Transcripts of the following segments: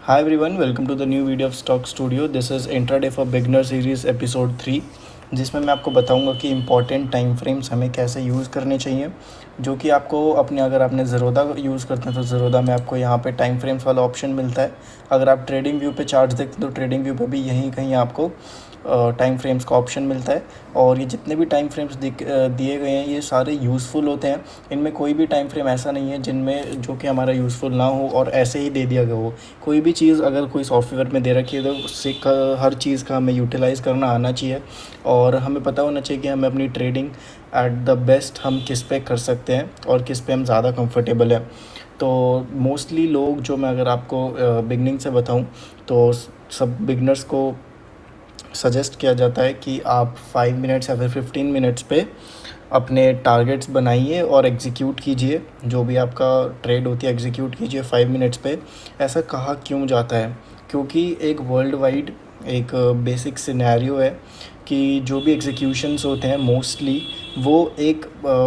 Hi everyone, welcome to the new video of Stock Studio. This is Intraday for Beginner Series episode 3, जिसमें मैं आपको बताऊंगा कि important time frames हमें कैसे यूज़ करने चाहिए, जो कि आपको अपने अगर आपने ज़ीरोधा यूज़ करते हैं तो ज़ीरोधा में आपको यहाँ पे टाइम फ्रेम्स वाला ऑप्शन मिलता है। अगर आप ट्रेडिंग व्यू पे चार्ट्स देखते हैं तो ट्रेडिंग व्यू पे भी यहीं कहीं आपको टाइम फ्रेम्स का ऑप्शन मिलता है। और ये जितने भी टाइम फ्रेम्स दिए गए हैं ये सारे यूज़फुल होते हैं। इनमें कोई भी टाइम फ्रेम ऐसा नहीं है जिनमें जो कि हमारा यूज़फुल ना हो और ऐसे ही दे दिया गया हो। कोई भी चीज़ अगर कोई सॉफ्टवेयर में दे रखी है तो उससे हर चीज़ का हमें यूटिलाइज़ करना आना चाहिए और हमें पता होना चाहिए कि हमें अपनी ट्रेडिंग एट द बेस्ट हम किस पे कर सकते हैं और किस पे हम ज़्यादा कंफर्टेबल हैं। तो मोस्टली लोग जो मैं अगर आपको बिगनिंग से बताऊं तो सब बिगनर्स को सजेस्ट किया जाता है कि आप 5 मिनट्स या फिर 15 मिनट्स पे अपने टारगेट्स बनाइए और एग्जीक्यूट कीजिए। जो भी आपका ट्रेड होती है एग्जीक्यूट कीजिए 5 मिनट्स पे। ऐसा कहा क्यों जाता है? क्योंकि एक वर्ल्ड वाइड एक बेसिक सिनेरियो है कि जो भी एग्जीक्यूशंस होते हैं मोस्टली वो एक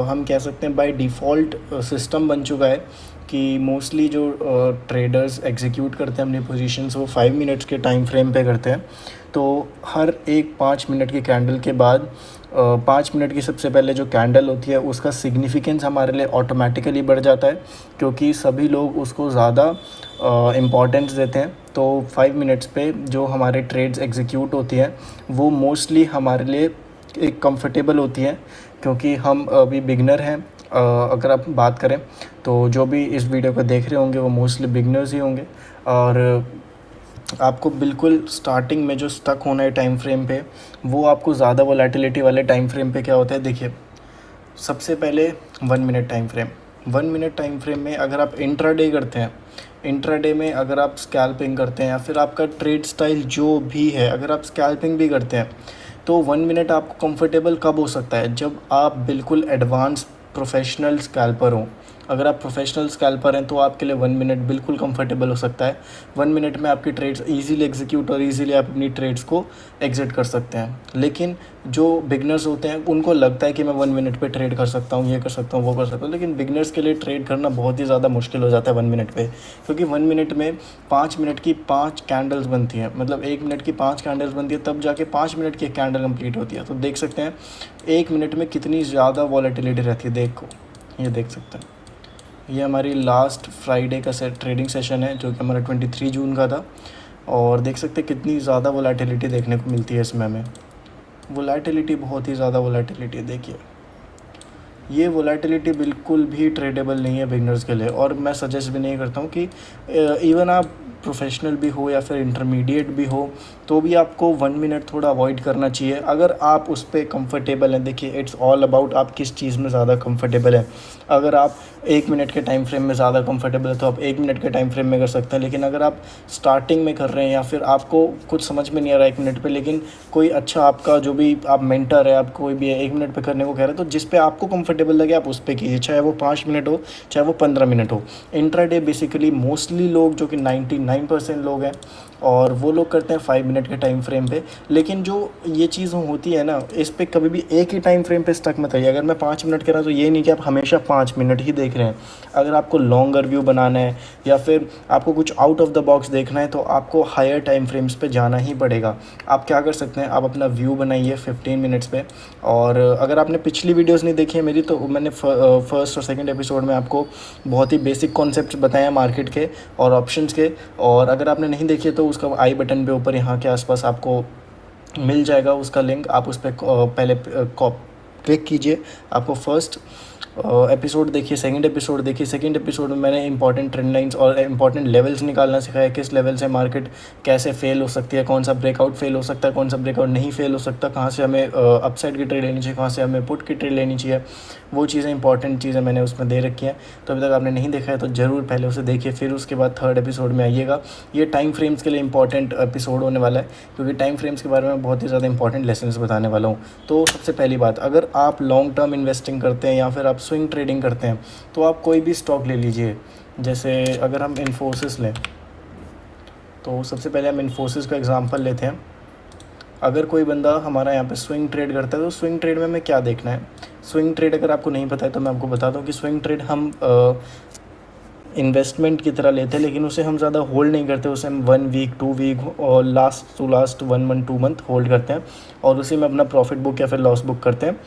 हम कह सकते हैं बाय डिफ़ॉल्ट सिस्टम बन चुका है कि मोस्टली जो ट्रेडर्स एग्जीक्यूट करते हैं अपनी पोजीशंस वो 5 मिनट्स के टाइम फ्रेम पे करते हैं। तो हर एक 5 मिनट की कैंडल के बाद 5 मिनट की सबसे पहले जो कैंडल होती है उसका सिग्निफिकेंस हमारे लिए ऑटोमेटिकली बढ़ जाता है, क्योंकि सभी लोग उसको ज़्यादा इम्पॉर्टेंस देते हैं। तो 5 मिनट्स पे जो हमारे ट्रेड्स एग्जीक्यूट होती हैं वो मोस्टली हमारे लिए एक कंफर्टेबल होती हैं, क्योंकि हम अभी बिगनर हैं। अगर आप बात करें तो जो भी इस वीडियो को देख रहे होंगे वो मोस्टली बिगनर्स ही होंगे। और आपको बिल्कुल स्टार्टिंग में जो स्टक होना है टाइम फ्रेम पे वो आपको ज़्यादा वोलेटिलिटी वाले टाइम फ्रेम पे क्या होता है, देखिए सबसे पहले 1 minute time frame. 1 minute time frame में अगर आप इंट्राडे करते हैं, इंट्राडे में अगर आप स्कैल्पिंग करते हैं या फिर आपका ट्रेड स्टाइल जो भी है अगर आप स्कैल्पिंग भी करते हैं तो 1 मिनट आपको कंफर्टेबल कब हो सकता है? जब आप बिल्कुल एडवांस प्रोफेशनल स्कैल्पर हो। अगर आप प्रोफेशनल स्कैल्पर हैं तो आपके लिए 1 मिनट बिल्कुल कंफर्टेबल हो सकता है। 1 मिनट में आपकी ट्रेड्स इजीली एग्जीक्यूट और इजीली आप अपनी ट्रेड्स को एग्जिट कर सकते हैं। लेकिन जो बिगनर्स होते हैं उनको लगता है कि मैं 1 मिनट पे ट्रेड कर सकता हूँ, ये कर सकता हूँ, वो कर सकता हूँ, लेकिन बिगनर्स के लिए ट्रेड करना बहुत ही ज़्यादा मुश्किल हो जाता है 1 मिनट पे। क्योंकि 1 मिनट में 5 मिनट की 5 कैंडल्स बनती हैं, मतलब 1 मिनट की 5 कैंडल्स बनती है तब जाके 5 मिनट की एक कैंडल कंप्लीट होती है। तो देख सकते हैं 1 मिनट में कितनी ज़्यादा वॉलेटिलिटी रहती है। देखो ये देख सकते हैं, ये हमारी लास्ट फ्राइडे का ट्रेडिंग सेशन है जो कि हमारा 23 जून का था। और देख सकते हैं कितनी ज़्यादा वोलेटिलिटी देखने को मिलती है इसमें हमें। वोलेटिलिटी बहुत ही ज़्यादा वोलेटिलिटी है। देखिए ये वोलेटिलिटी बिल्कुल भी ट्रेडेबल नहीं है बिगनर्स के लिए, और मैं सजेस्ट भी नहीं करता हूँ कि इवन आप प्रोफेशनल भी हो या फिर इंटरमीडिएट भी हो तो भी आपको 1 मिनट थोड़ा अवॉइड करना चाहिए अगर आप उस पर कंफर्टेबल हैं। देखिए इट्स ऑल अबाउट आप किस चीज़ में ज़्यादा कंफर्टेबल है। अगर आप 1 मिनट के टाइम फ्रेम में ज़्यादा कंफर्टेबल है तो आप 1 मिनट के टाइम फ्रेम में कर सकते हैं। लेकिन अगर आप स्टार्टिंग में कर रहे हैं या फिर आपको कुछ समझ में नहीं आ रहा है 1 मिनट पे, लेकिन कोई अच्छा आपका जो भी आप मेंटर है आप कोई भी है 1 मिनट पे करने को कह रहे हैं, तो जिस पे आपको कंफर्टेबल लगे आप उस पर कीजिए, चाहे वो 5 मिनट हो चाहे वो 15 मिनट हो। इंट्राडे बेसिकली मोस्टली लोग जो कि 99% लोग हैं और वो लोग करते हैं 5 मिनट के टाइम फ्रेम पे। लेकिन जो ये चीज़ होती है ना, इस पे कभी भी एक ही टाइम फ्रेम पे स्टक मत रहिए। अगर मैं 5 मिनट कह रहा हूँ तो ये नहीं कि आप हमेशा 5 मिनट ही देख रहे हैं। अगर आपको लॉन्गर व्यू बनाना है या फिर आपको कुछ आउट ऑफ द बॉक्स देखना है तो आपको हायर टाइम फ्रेम्स पे जाना ही पड़ेगा। आप क्या कर सकते हैं, आप अपना व्यू बनाइए 15 मिनट्स पे। और अगर आपने पिछली वीडियोस नहीं देखी है मेरी तो मैंने फर्स्ट और सेकंड एपिसोड में आपको बहुत ही बेसिक कॉन्सेप्ट्स बताए हैं मार्केट के और ऑप्शंस के। और अगर आपने नहीं देखी है तो उसका आई बटन पे ऊपर यहाँ के आसपास आपको मिल जाएगा उसका लिंक, आप उस पर पहले क्लिक कीजिए। आपको फर्स्ट एपिसोड देखिए, सेकंड एपिसोड देखिए। सेकंड एपिसोड में मैंने इंपॉर्टेंट ट्रेंड लाइंस और इंपॉर्टेंट लेवल्स निकालना सिखाया, किस लेवल से मार्केट कैसे फेल हो सकती है, कौन सा ब्रेकआउट फेल हो सकता है, कौन सा ब्रेकआउट नहीं फेल हो सकता, कहाँ से हमें अपसाइड की ट्रेड लेनी चाहिए, कहाँ से हमें पुट की ट्रेड लेनी चाहिए। वो चीज़ें इंपॉर्टेंट चीज़ें मैंने उसमें दे रखी हैं। तो अभी तक आपने नहीं देखा है तो ज़रूर पहले उसे देखिए, फिर उसके बाद थर्ड एपिसोड में आइएगा। ये टाइम फ्रेम्स के लिए इंपॉर्टेंट एपिसोड होने वाला है, क्योंकि टाइम फ्रेम्स के बारे में बहुत ही ज़्यादा इंपॉर्टेंट लेसन्स बताने वाला हूँ। तो सबसे पहली बात, अगर आप लॉन्ग टर्म इन्वेस्टिंग करते हैं या फिर आप स्विंग ट्रेडिंग करते हैं तो आप कोई भी स्टॉक ले लीजिए। जैसे अगर हम इन्फोसिस लें तो सबसे पहले हम इन्फोसिस का एग्जांपल लेते हैं। अगर कोई बंदा हमारा यहाँ पे स्विंग ट्रेड करता है तो स्विंग ट्रेड में हमें क्या देखना है। स्विंग ट्रेड अगर आपको नहीं पता है तो मैं आपको बता दूँ कि स्विंग ट्रेड हम इन्वेस्टमेंट की तरह लेते हैं, लेकिन उसे हम ज़्यादा होल्ड नहीं करते, उसे हम 1 वीक 2 वीक और last to last 1 2 month hold करते हैं और उसी में अपना प्रॉफिट बुक या फिर लॉस बुक करते हैं।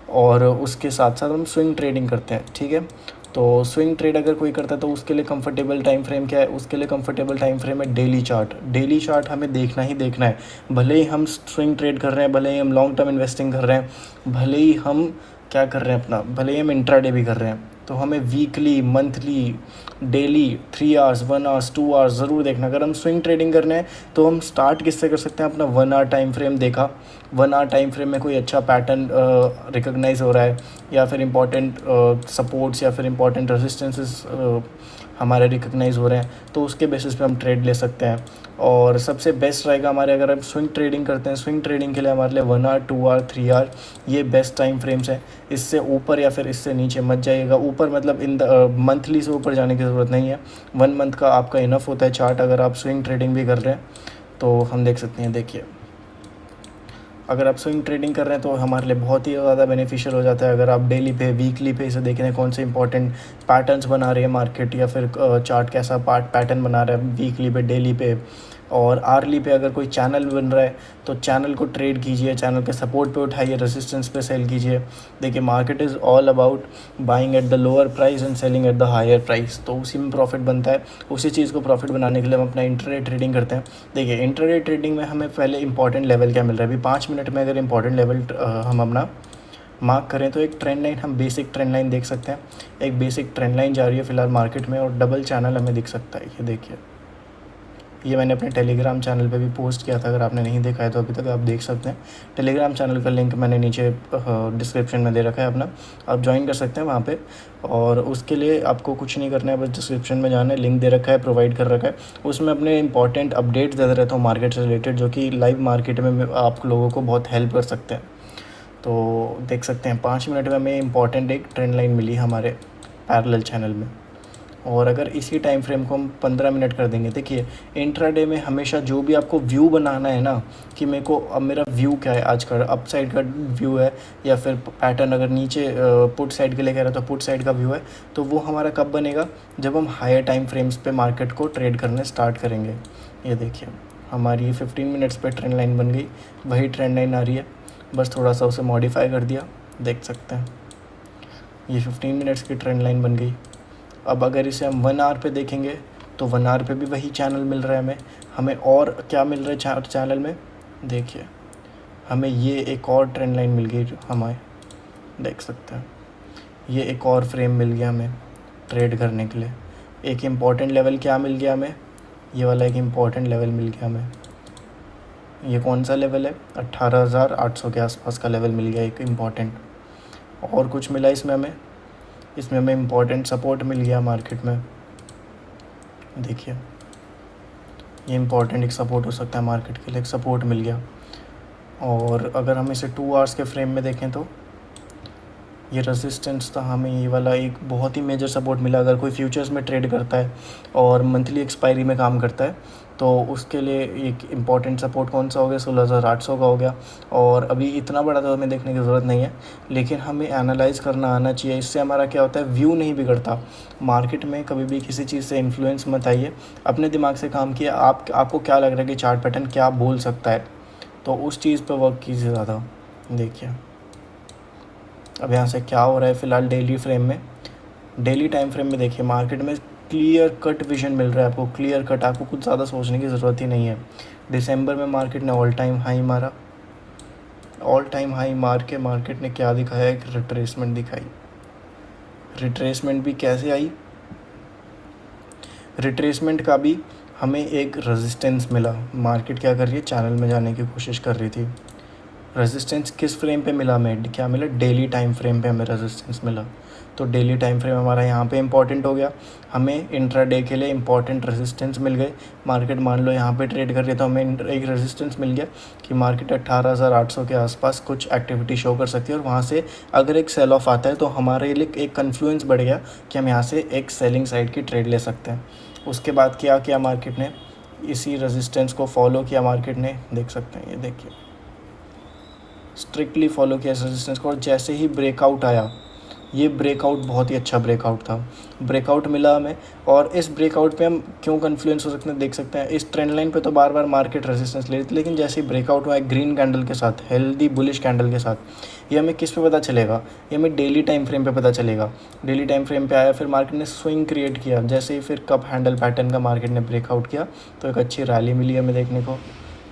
और उसके साथ साथ हम स्विंग ट्रेडिंग करते हैं, ठीक है। तो स्विंग ट्रेड अगर कोई करता है तो उसके लिए कंफर्टेबल टाइम फ्रेम क्या है, उसके लिए कंफर्टेबल टाइम फ्रेम है डेली चार्ट। डेली चार्ट हमें देखना ही देखना है, भले ही हम स्विंग ट्रेड कर रहे हैं, भले ही हम लॉन्ग टर्म इन्वेस्टिंग कर रहे हैं, भले ही हम क्या कर रहे हैं अपना, भले ही हम इंट्राडे भी कर रहे हैं, तो हमें weekly, monthly, daily 3 hours 1 hours 2 hours ज़रूर देखना। अगर हम स्विंग ट्रेडिंग करने हैं तो हम स्टार्ट किससे कर सकते हैं, अपना 1 आवर टाइम फ्रेम देखा, 1 आवर टाइम फ्रेम में कोई अच्छा पैटर्न रिकॉग्नाइज हो रहा है या फिर इंपॉर्टेंट सपोर्ट्स या फिर इंपॉर्टेंट रेजिस्टेंसेस हमारे रिकॉग्नाइज हो रहे हैं, तो उसके बेसिस पे हम ट्रेड ले सकते हैं। और सबसे बेस्ट रहेगा हमारे, अगर हम स्विंग ट्रेडिंग करते हैं, स्विंग ट्रेडिंग के लिए हमारे लिए 1 आवर 2 आवर 3 आवर ये बेस्ट टाइम फ्रेम्स हैं। इससे ऊपर या फिर इससे नीचे मत जाइएगा। ऊपर मतलब इन द मंथली से ऊपर जाने की ज़रूरत नहीं है, 1 मंथ का आपका इनफ होता है चार्ट अगर आप स्विंग ट्रेडिंग भी कर रहे हैं। तो हम देख सकते हैं, देखिए अगर आप स्विंग ट्रेडिंग कर रहे हैं तो हमारे लिए बहुत ही ज़्यादा बेनिफिशियल हो जाता है। अगर आप डेली पे, वीकली पे इसे देख रहे हैं, कौन से इंपॉर्टेंट पैटर्न्स बना रही है मार्केट या फिर चार्ट कैसा पैटर्न बना रहा है वीकली पे, डेली पे और आर्ली पे, अगर कोई चैनल बन रहा है तो चैनल को ट्रेड कीजिए, चैनल के सपोर्ट पे उठाइए, रेजिस्टेंस पे सेल कीजिए। देखिए market is all about buying at the lower price and selling at the higher price, तो उसी में प्रॉफिट बनता है। उसी चीज़ को प्रॉफिट बनाने के लिए हम अपना इंट्राडे ट्रेडिंग करते हैं। देखिए इंट्राडे ट्रेडिंग में हमें पहले इंपॉर्टेंट लेवल क्या मिल रहा है, अभी 5 मिनट में अगर इंपॉर्टेंट लेवल हम अपना मार्क करें तो एक ट्रेंड लाइन, हम बेसिक ट्रेंड लाइन देख सकते हैं। एक बेसिक ट्रेंड लाइन जा रही है फिलहाल मार्केट में और डबल चैनल हमें दिख सकता है। ये देखिए, ये मैंने अपने टेलीग्राम चैनल पे भी पोस्ट किया था, अगर आपने नहीं देखा है तो अभी तक आप देख सकते हैं। टेलीग्राम चैनल का लिंक मैंने नीचे डिस्क्रिप्शन में दे रखा है अपना, आप ज्वाइन कर सकते हैं वहाँ पे। और उसके लिए आपको कुछ नहीं करना है, बस डिस्क्रिप्शन में जाना है, लिंक दे रखा है, प्रोवाइड कर रखा है, उसमें अपने इंपॉर्टेंट अपडेट्स देता रहता हूँ मार्केट से रिलेटेड, जो कि लाइव मार्केट में आप लोगों को बहुत हेल्प कर सकते हैं। तो देख सकते हैं 5 मिनट में हमें इंपॉर्टेंट एक ट्रेंड लाइन मिली हमारे पैरेलल चैनल में। और अगर इसी टाइम फ्रेम को हम 15 मिनट कर देंगे, देखिए इंट्राडे में हमेशा जो भी आपको व्यू बनाना है ना, कि मेरे को अब मेरा व्यू क्या है आज का, अप साइड का व्यू है या फिर पैटर्न अगर नीचे पुट साइड के लिए कह रहा है तो पुट साइड का व्यू है, तो वो हमारा कब बनेगा, जब हम हायर टाइम फ्रेम्स पे मार्केट को ट्रेड करने स्टार्ट करेंगे। ये देखिए हमारी 15 मिनट्स पे ट्रेंड लाइन बन गई, वही ट्रेंड लाइन आ रही है, बस थोड़ा सा उसे मॉडिफाई कर दिया, देख सकते हैं ये 15 मिनट्स की ट्रेंड लाइन बन गई। अब अगर इसे हम 1 आवर पे देखेंगे तो 1 आवर पे भी वही चैनल मिल रहा है हमें। हमें और क्या मिल रहा है चैनल में, देखिए हमें ये एक और ट्रेंड लाइन मिल गई, हमें देख सकते हैं ये एक और फ्रेम मिल गया हमें ट्रेड करने के लिए। एक इम्पॉर्टेंट लेवल क्या मिल गया हमें, ये वाला एक इम्पॉर्टेंट लेवल मिल गया हमें। ये कौन सा लेवल है, 18,800 के आसपास का लेवल मिल गया एक इम्पॉर्टेंट। और कुछ मिला इसमें हमें इम्पॉर्टेंट सपोर्ट मिल गया मार्केट में। देखिए ये इम्पॉर्टेंट एक सपोर्ट हो सकता है मार्केट के लिए, एक सपोर्ट मिल गया। और अगर हम इसे 2 आवर्स के फ्रेम में देखें तो ये रेजिस्टेंस था, हमें ये वाला एक बहुत ही मेजर सपोर्ट मिला। अगर कोई फ्यूचर्स में ट्रेड करता है और मंथली एक्सपायरी में काम करता है तो उसके लिए एक इम्पॉर्टेंट सपोर्ट कौन सा हो गया, 16,800 का हो गया। और अभी इतना बड़ा तो हमें देखने की ज़रूरत नहीं है, लेकिन हमें एनालाइज़ करना आना चाहिए। इससे हमारा क्या होता है, व्यू नहीं बिगड़ता। मार्केट में कभी भी किसी चीज़ से इन्फ्लुएंस मत आइए, अपने दिमाग से काम किए। आपको क्या लग रहा है कि चार्ट पैटर्न क्या बोल सकता है, तो उस चीज़ पर वर्क कीजिए ज़्यादा। देखिए अब यहाँ से क्या हो रहा है फ़िलहाल डेली फ्रेम में, डेली टाइम फ्रेम में देखिए मार्केट में क्लियर कट विजन मिल रहा है आपको, क्लियर कट, आपको कुछ ज़्यादा सोचने की ज़रूरत ही नहीं है। दिसंबर में मार्केट ने ऑल टाइम हाई मारा, ऑल टाइम हाई मार के मार्केट ने क्या दिखाया, एक रिट्रेसमेंट दिखाई। रिट्रेसमेंट भी कैसे आई, रिट्रेसमेंट का भी हमें एक रेजिस्टेंस मिला। मार्केट क्या कर रही है, चैनल में जाने की कोशिश कर रही थी। रेजिस्टेंस किस फ्रेम पे मिला, हमें क्या मिला, डेली टाइम फ्रेम पे हमें रेजिस्टेंस मिला। तो डेली टाइम फ्रेम हमारा यहाँ पे इंपॉर्टेंट हो गया, हमें इंट्राडे के लिए इंपॉर्टेंट रेजिस्टेंस मिल गए। मार्केट मान लो यहाँ पे ट्रेड कर रही है तो हमें एक रेजिस्टेंस मिल गया कि मार्केट 18,800 के आसपास कुछ एक्टिविटी शो कर सकती है। और वहाँ से अगर एक सेल ऑफ आता है तो हमारे लिए एक कन्फ्लुएंस बढ़ गया कि हम यहाँ से एक सेलिंग साइड की ट्रेड ले सकते हैं। उसके बाद क्या किया मार्केट ने, इसी रेजिस्टेंस को फॉलो किया मार्केट ने, देख सकते हैं ये देखिए स्ट्रिक्टली फॉलो किया रेजिस्टेंस को। और जैसे ही ब्रेकआउट आया ये ब्रेकआउट बहुत ही अच्छा ब्रेकआउट था, ब्रेकआउट मिला हमें। और इस ब्रेकआउट पे हम क्यों कन्फ्लुएंस हो सकते हैं देख सकते हैं। इस ट्रेंड लाइन पे तो बार बार मार्केट रेजिस्टेंस ले रही थी, लेकिन जैसे ही ब्रेकआउट हुआ है ग्रीन कैंडल के साथ, हेल्दी बुलिश कैंडल के साथ, ये हमें किस पे पता चलेगा, ये हमें डेली टाइम फ्रेम पे पता चलेगा। डेली टाइम फ्रेम पे आया, फिर मार्केट ने स्विंग क्रिएट किया, जैसे ही फिर कप हैंडल पैटर्न का मार्केट ने ब्रेकआउट किया तो एक अच्छी रैली मिली हमें देखने को।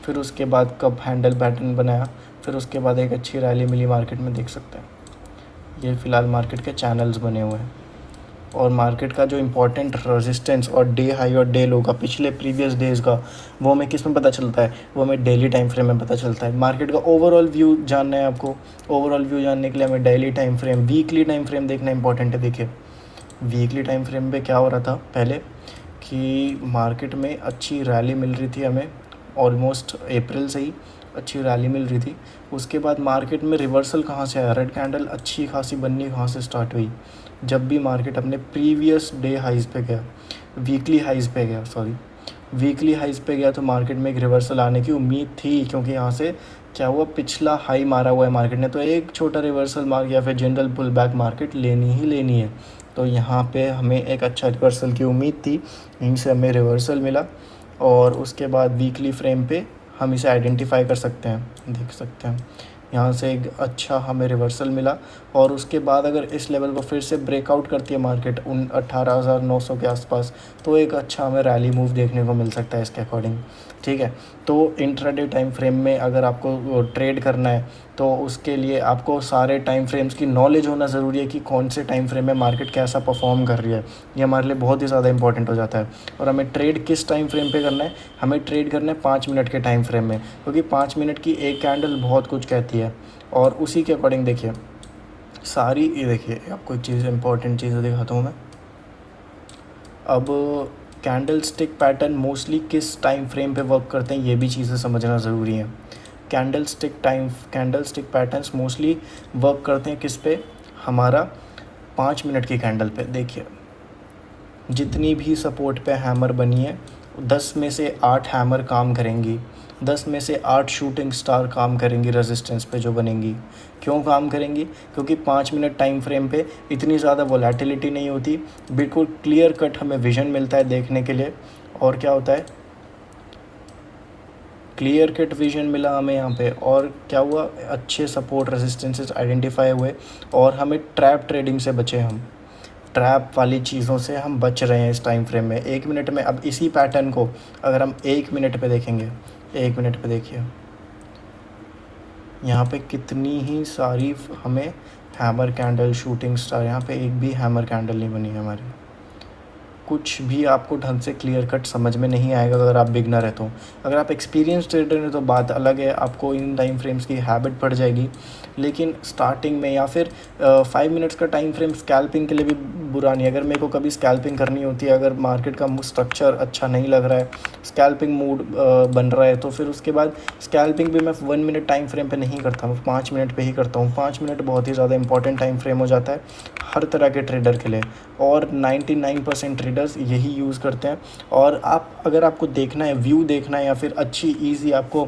फिर उसके बाद कप हैंडल पैटर्न बनाया, फिर उसके बाद एक अच्छी रैली मिली मार्केट में, देख सकते हैं। ये फ़िलहाल मार्केट के चैनल्स बने हुए हैं। और मार्केट का जो इम्पोर्टेंट रेजिस्टेंस और डे हाई और डे लो का पिछले प्रीवियस डेज़ का, वो हमें किस में पता चलता है, वो हमें डेली टाइम फ्रेम में पता चलता है। मार्केट का ओवरऑल व्यू जानना है आपको, ओवरऑल व्यू जानने के लिए हमें daily time frame, weekly time frame देखना इंपॉर्टेंट है। देखिए वीकली टाइम फ्रेम पे क्या हो रहा था पहले कि मार्केट में अच्छी रैली मिल रही थी हमें, ऑलमोस्ट अप्रैल से ही अच्छी रैली मिल रही थी। उसके बाद मार्केट में रिवर्सल कहाँ से आया, रेड कैंडल अच्छी खासी बननी कहाँ से स्टार्ट हुई, जब भी मार्केट अपने प्रीवियस डे हाइज़ पे गया, वीकली हाइज़ पे गया, वीकली हाइज़ पे गया, तो मार्केट में एक रिवर्सल आने की उम्मीद थी। क्योंकि यहाँ से क्या हुआ, पिछला हाई मारा हुआ है मार्केट ने, तो एक छोटा रिवर्सल मार गया, फिर जनरल पुल बैक मार्केट लेनी ही लेनी है। तो यहाँ पे हमें एक अच्छा रिवर्सल की उम्मीद थी, यहीं से हमें रिवर्सल मिला। और उसके बाद वीकली फ्रेम पे हम इसे आइडेंटिफाई कर सकते हैं, देख सकते हैं यहाँ से एक अच्छा हमें रिवर्सल मिला। और उसके बाद अगर इस लेवल को फिर से ब्रेकआउट करती है मार्केट उन 18,900 के आसपास, तो एक अच्छा हमें रैली मूव देखने को मिल सकता है इसके अकॉर्डिंग। ठीक है, तो इंट्राडे टाइम फ्रेम में अगर आपको ट्रेड करना है तो उसके लिए आपको सारे टाइम फ्रेम्स की नॉलेज होना ज़रूरी है कि कौन से टाइम फ्रेम में मार्केट कैसा परफॉर्म कर रही है। ये हमारे लिए बहुत ही ज़्यादा इंपॉर्टेंट हो जाता है। और हमें ट्रेड किस टाइम फ्रेम पे करना है, हमें ट्रेड करना है 5 मिनट के टाइम फ्रेम में, क्योंकि 5 मिनट की एक कैंडल बहुत कुछ कहती है। और उसी के अकॉर्डिंग देखिए सारी, ये देखिए आपको एक चीज़ इंपॉर्टेंट चीज़ दिखाता हूँ मैं। अब कैंडल स्टिक पैटर्न मोस्टली किस टाइम फ्रेम पे वर्क करते हैं, ये भी चीज़ें समझना ज़रूरी है। Candle stick patterns mostly work करते हैं किस पे, हमारा 5 मिनट की कैंडल पे। देखिए जितनी भी सपोर्ट पे हैमर बनी है, 10 में से 8 हैमर काम करेंगी, 10 में से 8 शूटिंग स्टार काम करेंगी रेजिस्टेंस पे जो बनेंगी। क्यों काम करेंगी, क्योंकि 5 मिनट टाइम फ्रेम पे इतनी ज़्यादा वोलेटिलिटी नहीं होती, बिल्कुल क्लियर कट हमें विजन मिलता है देखने के लिए। और क्या होता है, क्लियर कट विजन मिला हमें यहाँ पे। और क्या हुआ, अच्छे सपोर्ट रेजिस्टेंसेस आइडेंटिफाई हुए, और हमें ट्रैप ट्रेडिंग से बचे, हम ट्रैप वाली चीज़ों से हम बच रहे हैं इस टाइम फ्रेम में। 1 मिनट में, अब इसी पैटर्न को अगर हम 1 मिनट पे देखेंगे, 1 मिनट पे देखिए यहाँ पे कितनी ही सारी हमें हैमर कैंडल, शूटिंग स्टार, यहाँ पे एक भी हैमर कैंडल नहीं बनी है हमारी। कुछ भी आपको ढंग से क्लियर कट समझ में नहीं आएगा अगर आप बिगनर है तो। अगर आप एक्सपीरियंस ट्रेडर हैं तो बात अलग है, आपको इन टाइम फ्रेम्स की हैबिट पड़ जाएगी। लेकिन स्टार्टिंग में या फिर 5 मिनट्स का टाइम फ्रेम स्कैल्पिंग के लिए भी बुरा नहीं है। अगर मेरे को कभी स्कैल्पिंग करनी होती है, अगर मार्केट का स्ट्रक्चर अच्छा नहीं लग रहा है, स्कैल्पिंग मूड बन रहा है, तो फिर उसके बाद स्कैल्पिंग भी मैं 1 मिनट टाइम फ्रेम पे नहीं करता हूँ, 5 मिनट पे ही करता हूँ। 5 मिनट बहुत ही ज़्यादा इंपॉर्टेंट टाइम फ्रेम हो जाता है हर तरह के ट्रेडर के लिए, और 99% ट्रेडर्स यही यूज़ करते हैं। और आप, अगर आपको देखना है, व्यू देखना है, या फिर अच्छी ईजी आपको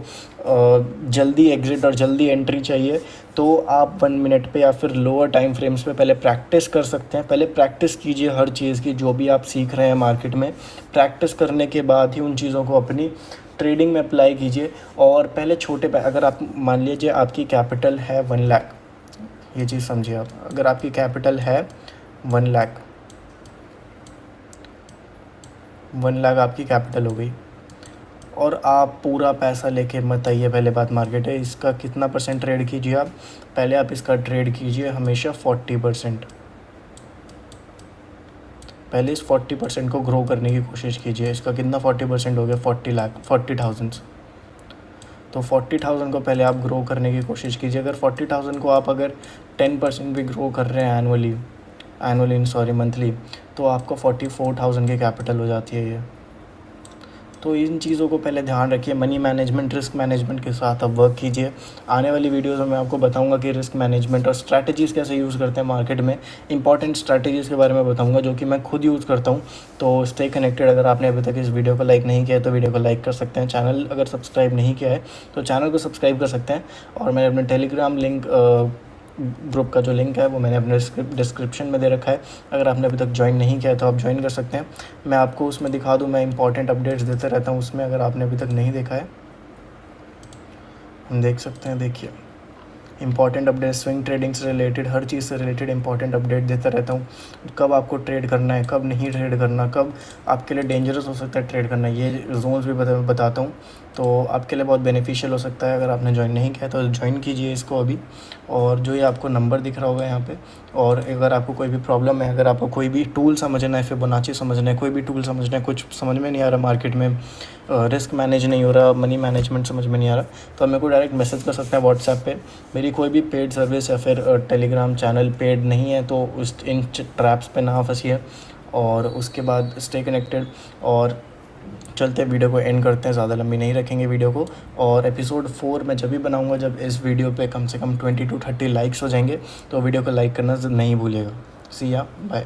जल्दी एग्जिट और जल्दी एंट्री चाहिए, तो आप 1 मिनट पे या फिर लोअर टाइम फ्रेम्स पे पहले प्रैक्टिस कर सकते हैं। पहले प्रैक्टिस कीजिए हर चीज़ की, जो भी आप सीख रहे हैं मार्केट में, प्रैक्टिस करने के बाद ही उन चीज़ों को अपनी ट्रेडिंग में अप्लाई कीजिए। और पहले छोटे अगर आप मान लीजिए आपकी कैपिटल है 1 लाख, ये चीज़ समझिए आप, अगर आपकी कैपिटल है 1 लाख, 1 लाख आपकी कैपिटल हो गई, और आप पूरा पैसा लेके मत आइए। पहले बात मार्केट है, इसका कितना परसेंट ट्रेड कीजिए आप, पहले आप इसका ट्रेड कीजिए हमेशा 40%। पहले इस 40% को ग्रो करने की कोशिश कीजिए। इसका कितना 40% हो गया, 40,000। तो 40,000 को पहले आप ग्रो करने की कोशिश कीजिए। अगर 40,000 को आप अगर 10% भी ग्रो कर रहे हैं मंथली, तो आपको 44,000 की कैपिटल हो जाती है ये। तो इन चीज़ों को पहले ध्यान रखिए। मनी मैनेजमेंट, रिस्क मैनेजमेंट के साथ आप वर्क कीजिए। आने वाली वीडियोज़ में मैं आपको बताऊंगा कि रिस्क मैनेजमेंट और स्ट्रैटेजीज़ कैसे यूज़ करते हैं मार्केट में। इंपॉर्टेंट स्ट्रैटेजीज़ के बारे में बताऊंगा जो कि मैं खुद यूज़ करता हूं। तो स्टे कनेक्टेड। अगर आपने अभी तक इस वीडियो को लाइक नहीं किया है तो वीडियो को लाइक कर सकते हैं। चैनल अगर सब्सक्राइब नहीं किया है तो चैनल को सब्सक्राइब कर सकते हैं। और मैंने अपने टेलीग्राम लिंक ग्रुप का जो लिंक है वो मैंने अपने डिस्क्रिप्शन में दे रखा है। अगर आपने अभी तक ज्वाइन नहीं किया है तो आप ज्वाइन कर सकते हैं। मैं आपको उसमें दिखा दूँ, मैं इंपॉर्टेंट अपडेट्स देते रहता हूँ उसमें, अगर आपने अभी तक नहीं देखा है हम देख सकते हैं। देखिए, इंपॉर्टेंट अपडेट स्विंग ट्रेडिंग से रिलेटेड, हर चीज़ से रिलेटेड इंपॉर्टेंट अपडेट देता रहता हूँ। कब आपको ट्रेड करना है, कब नहीं ट्रेड करना, कब आपके लिए डेंजरस हो सकता है ट्रेड करना, ये जोन्स भी बताता हूँ। तो आपके लिए बहुत बेनिफिशियल हो सकता है। अगर आपने ज्वाइन नहीं किया तो ज्वाइन कीजिए इसको अभी। और जो ये आपको नंबर दिख रहा होगा यहाँ पे, और अगर आपको कोई भी प्रॉब्लम है, अगर आपको कोई भी टूल समझना है, फिबोनाची समझना है, कोई भी टूल समझना है, कुछ समझ में नहीं आ रहा मार्केट में, रिस्क मैनेज नहीं हो रहा, मनी मैनेजमेंट समझ में नहीं आ रहा, तो आप मेरे को डायरेक्ट मैसेज कर सकते हैं व्हाट्सएप पे। मेरी कोई भी पेड सर्विस या फिर टेलीग्राम चैनल पेड नहीं है, तो उस इन ट्रैप्स पे ना फंसिए। और उसके बाद स्टे कनेक्टेड। और चलते वीडियो को एंड करते हैं, ज़्यादा लंबी नहीं रखेंगे वीडियो को। और एपिसोड 4 मैं जब भी बनाऊंगा जब इस वीडियो पे कम से कम 20 to 30 लाइक्स हो जाएंगे, तो वीडियो को लाइक करना नहीं भूलिएगा। सी या बाय।